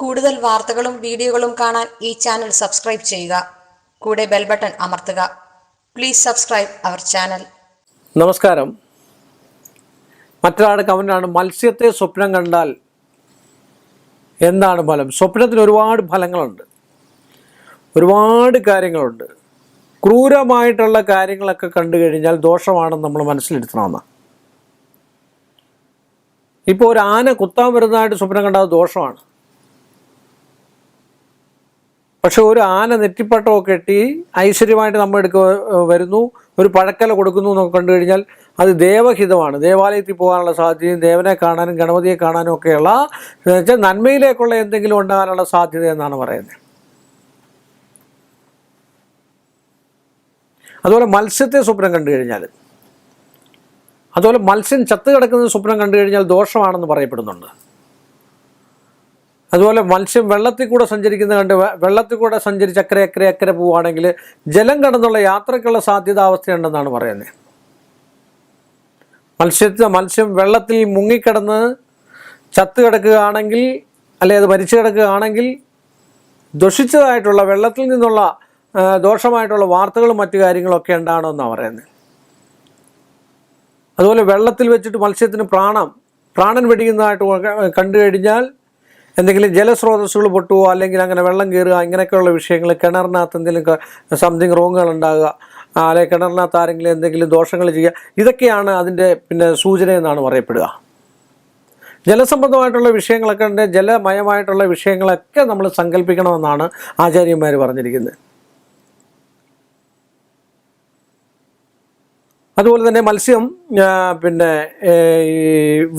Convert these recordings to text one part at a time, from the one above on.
കൂടുതൽ വാർത്തകളും വീഡിയോകളും കാണാൻ ഈ ചാനൽ സബ്സ്ക്രൈബ് ചെയ്യുക. കൂടെ ബെൽ ബട്ടൺ അമർത്തുക. Please subscribe our channel. നമസ്കാരം. മറ്റൊരാളുടെ കമൻ്റാണ്, മത്സ്യത്തെ സ്വപ്നം കണ്ടാൽ എന്താണ് ഫലം? സ്വപ്നത്തിന് ഒരുപാട് ഫലങ്ങളുണ്ട്, ഒരുപാട് കാര്യങ്ങളുണ്ട്. ക്രൂരമായിട്ടുള്ള കാര്യങ്ങളൊക്കെ കണ്ടു കഴിഞ്ഞാൽ ദോഷമാണെന്ന് നമ്മൾ മനസ്സിലെടുക്കണമെന്ന്. ഇപ്പോൾ ഒരു ആന കുത്താൻ വരുന്നതായിട്ട് സ്വപ്നം കണ്ടാൽ ദോഷമാണ്. പക്ഷെ ഒരു ആന നെറ്റിപ്പട്ടമൊക്കെ കെട്ടി ഐശ്വര്യമായിട്ട് നമ്മൾ വരുന്നു, ഒരു പഴക്കല കൊടുക്കുന്നു എന്നൊക്കെ കണ്ടു കഴിഞ്ഞാൽ അത് ദേവഹിതമാണ്. ദേവാലയത്തിൽ പോകാനുള്ള സാധ്യതയും ദേവനെ കാണാനും ഗണപതിയെ കാണാനും ഒക്കെയുള്ള വെച്ചാൽ നന്മയിലേക്കുള്ള എന്തെങ്കിലും ഉണ്ടാകാനുള്ള സാധ്യത എന്നാണ് പറയുന്നത്. അതുപോലെ മത്സ്യത്തെ സ്വപ്നം കണ്ടു കഴിഞ്ഞാൽ, അതുപോലെ മത്സ്യം ചത്ത് കിടക്കുന്ന സ്വപ്നം കണ്ടു കഴിഞ്ഞാൽ ദോഷമാണെന്ന് പറയപ്പെടുന്നുണ്ട്. അതുപോലെ മത്സ്യം വെള്ളത്തിൽ കൂടെ സഞ്ചരിക്കുന്നത് കണ്ട് വെള്ളത്തിൽ കൂടെ സഞ്ചരിച്ച് അക്കരെ പോവുകയാണെങ്കിൽ ജലം കടന്നുള്ള യാത്രയ്ക്കുള്ള സാധ്യതാവസ്ഥയുണ്ടെന്നാണ് പറയുന്നത്. മത്സ്യം വെള്ളത്തിൽ മുങ്ങിക്കിടന്ന് ചത്ത് കിടക്കുകയാണെങ്കിൽ, അല്ലെ അത് മരിച്ചു കിടക്കുകയാണെങ്കിൽ ദുഷിച്ചതായിട്ടുള്ള വെള്ളത്തിൽ നിന്നുള്ള ദോഷമായിട്ടുള്ള വാർത്തകളും മറ്റു കാര്യങ്ങളൊക്കെ ഉണ്ടാകണമെന്നാണ് പറയുന്നത്. അതുപോലെ വെള്ളത്തിൽ വെച്ചിട്ട് മത്സ്യത്തിന് പ്രാണൻ വെടിയുന്നതായിട്ട് കണ്ടു കഴിഞ്ഞാൽ എന്തെങ്കിലും ജലസ്രോതസ്സുകൾ പൊട്ടുകയോ അല്ലെങ്കിൽ അങ്ങനെ വെള്ളം കയറുക, ഇങ്ങനെയൊക്കെയുള്ള വിഷയങ്ങൾ, കിണറിനകത്ത് എന്തെങ്കിലും സംതിങ് റോങ്ങുകൾ ഉണ്ടാകുക, അല്ലെങ്കിൽ കിണറിനകത്ത് ആരെങ്കിലും എന്തെങ്കിലും ദോഷങ്ങൾ ചെയ്യുക, ഇതൊക്കെയാണ് അതിൻ്റെ സൂചന എന്നാണ് പറയപ്പെടുക. ജലസംബന്ധമായിട്ടുള്ള വിഷയങ്ങളൊക്കെ ഉണ്ട്, ജലമയമായിട്ടുള്ള വിഷയങ്ങളൊക്കെ നമ്മൾ സങ്കല്പിക്കണമെന്നാണ് ആചാര്യന്മാർ പറഞ്ഞിരിക്കുന്നത്. അതുപോലെ തന്നെ മത്സ്യം ഈ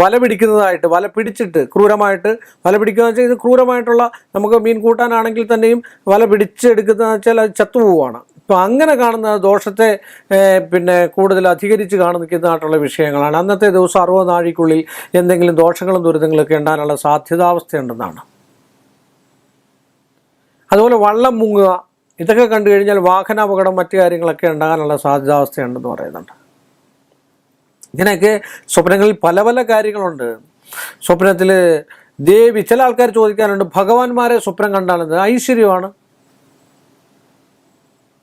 വല പിടിക്കുന്നതായിട്ട്, വല പിടിച്ചിട്ട് ക്രൂരമായിട്ട് വല പിടിക്കുക വെച്ചാൽ ഇത് ക്രൂരമായിട്ടുള്ള, നമുക്ക് മീൻ കൂട്ടാനാണെങ്കിൽ തന്നെയും വല പിടിച്ചെടുക്കുന്നതെന്ന് വെച്ചാൽ അത് ചത്തുപോവുകയാണ്. അപ്പോൾ അങ്ങനെ കാണുന്ന ദോഷത്തെ കൂടുതൽ അധികരിച്ച് കാണിക്കുന്നതായിട്ടുള്ള വിഷയങ്ങളാണ്. അന്നത്തെ ദിവസം 60 നാഴിക്കുള്ളിൽ എന്തെങ്കിലും ദോഷങ്ങളും ദുരിതങ്ങളൊക്കെ ഉണ്ടാകാനുള്ള സാധ്യതാവസ്ഥയുണ്ടെന്നാണ്. അതുപോലെ വള്ളം മുങ്ങുക, ഇതൊക്കെ കണ്ടു കഴിഞ്ഞാൽ വാഹനാപകടം മറ്റു കാര്യങ്ങളൊക്കെ ഉണ്ടാകാനുള്ള സാധ്യതാവസ്ഥയുണ്ടെന്ന് പറയുന്നുണ്ട്. ഇങ്ങനെയൊക്കെ സ്വപ്നങ്ങളിൽ പല പല കാര്യങ്ങളുണ്ട്. സ്വപ്നത്തിൽ ദേവി, ചില ആൾക്കാർ ചോദിക്കാറുണ്ട്, ഭഗവാന്മാരെ സ്വപ്നം കണ്ടാലെന്ന്. ഐശ്വര്യമാണ്.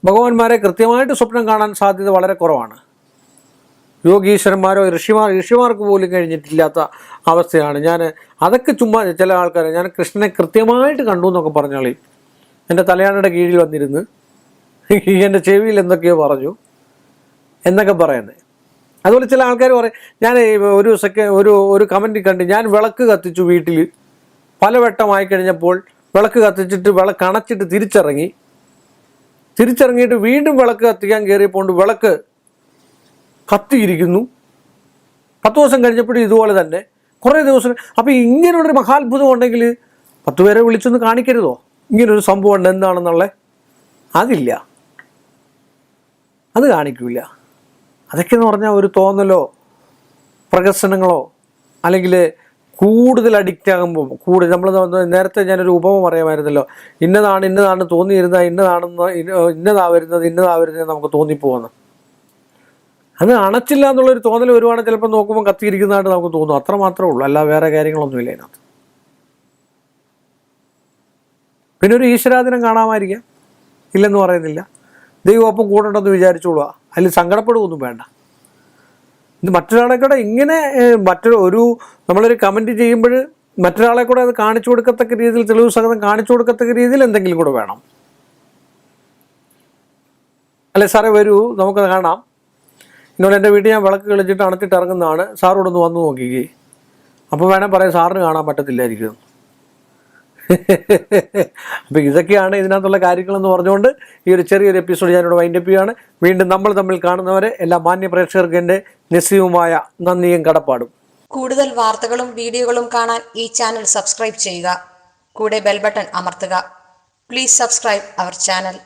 ഭഗവാന്മാരെ കൃത്യമായിട്ട് സ്വപ്നം കാണാൻ സാധ്യത വളരെ കുറവാണ്. യോഗീശ്വരന്മാരോ ഋഷിമാർക്ക് പോലും കഴിഞ്ഞിട്ടില്ലാത്ത അവസ്ഥയാണ്. അതൊക്കെ ചുമ്മാ ചില ആൾക്കാർ, ഞാൻ കൃഷ്ണനെ കൃത്യമായിട്ട് കണ്ടു എന്നൊക്കെ പറഞ്ഞോളി, എൻ്റെ തലയാണയുടെ കീഴിൽ വന്നിരുന്ന് എൻ്റെ ചെവിയിൽ എന്തൊക്കെയോ പറഞ്ഞു എന്നൊക്കെ പറയുന്നത്. അതുപോലെ ചില ആൾക്കാർ പറയും, ഞാൻ ഒരു കമൻറ്റ് കണ്ട്, ഞാൻ വിളക്ക് കത്തിച്ചു വീട്ടിൽ പലവട്ടമായി കഴിഞ്ഞപ്പോൾ വിളക്ക് കത്തിച്ചിട്ട് അണച്ചിട്ട് തിരിച്ചിറങ്ങിയിട്ട് വീണ്ടും വിളക്ക് കത്തിക്കാൻ കയറിയപ്പോൾ വിളക്ക് കത്തിയിരിക്കുന്നു. 10 ദിവസം കഴിഞ്ഞപ്പോഴും ഇതുപോലെ തന്നെ കുറേ ദിവസം. അപ്പോൾ ഇങ്ങനെയുള്ളൊരു മഹാത്ഭുതം ഉണ്ടെങ്കിൽ 10 പേരെ വിളിച്ചൊന്ന് കാണിക്കരുതോ? ഇങ്ങനൊരു സംഭവം ഉണ്ട്, എന്താണെന്നുള്ളത് അതില്ല, അത് കാണിക്കില്ല. അതൊക്കെയെന്ന് പറഞ്ഞാൽ ഒരു തോന്നലോ പ്രകസനങ്ങളോ, അല്ലെങ്കിൽ കൂടുതൽ അഡിക്റ്റ് ആകുമ്പോൾ നമ്മൾ നേരത്തെ ഞാനൊരു ഉപമ പറയാമായിരുന്നല്ലോ, ഇന്നതാണ് തോന്നിയിരുന്നത്, ഇന്നതാ വരുന്നത് നമുക്ക് തോന്നിപ്പോകുന്നു. അത് അണച്ചില്ല എന്നുള്ളൊരു തോന്നൽ വരുവാണെങ്കിൽ ചിലപ്പോൾ നോക്കുമ്പോൾ കത്തിയിരിക്കുന്നതായിട്ട് നമുക്ക് തോന്നും. അത്ര മാത്രമേ ഉള്ളൂ, അല്ല വേറെ കാര്യങ്ങളൊന്നുമില്ല അതിനകത്ത്. പിന്നെ ഒരു ഈശ്വരാധീനം കാണാമായിരിക്കാം, ഇല്ലെന്ന് പറയുന്നില്ല. ദൈവം ഒപ്പം കൂടണ്ടെന്ന് വിചാരിച്ചോളുക, അതിൽ സങ്കടപ്പെടുകയൊന്നും വേണ്ട. ഇത് മറ്റൊരാളെ കൂടെ ഇങ്ങനെ നമ്മളൊരു കമൻറ്റ് ചെയ്യുമ്പോൾ മറ്റൊരാളെ കൂടെ അത് കാണിച്ചു കൊടുക്കത്തക്ക രീതിയിൽ, തെളിവ് സഹിതം കാണിച്ചു കൊടുക്കത്തക്ക രീതിയിൽ എന്തെങ്കിലും കൂടെ വേണം. അല്ലെ സാറേ വരൂ നമുക്കത് കാണാം, ഇന്നോട് എൻ്റെ വീട്ടിൽ ഞാൻ വിളക്ക് കളിച്ചിട്ട് അണച്ചിട്ട് ഇറങ്ങുന്നതാണ്, സാറോടൊന്ന് വന്നു നോക്കിക്കേ. അപ്പോൾ വേണേൽ പറയാം സാറിന് കാണാൻ പറ്റത്തില്ലായിരിക്കും. അപ്പോൾ ഇതൊക്കെയാണ് ഇതിനകത്തുള്ള കാര്യങ്ങളെന്ന് പറഞ്ഞുകൊണ്ട് ഈ ഒരു ചെറിയൊരു എപ്പിസോഡ് ഞാനിവിടെ വൈൻഡപ്പ് ചെയ്യുകയാണ്. വീണ്ടും നമ്മൾ തമ്മിൽ കാണുന്നവരെ എല്ലാ മാന്യ പ്രേക്ഷകർക്ക് എൻ്റെ നിസ്സീയമായ നന്ദിയും കടപ്പാടും. കൂടുതൽ വാർത്തകളും വീഡിയോകളും കാണാൻ ഈ ചാനൽ സബ്സ്ക്രൈബ് ചെയ്യുക. കൂടെ ബെൽ ബട്ടൺ അമർത്തുക. Please subscribe our channel.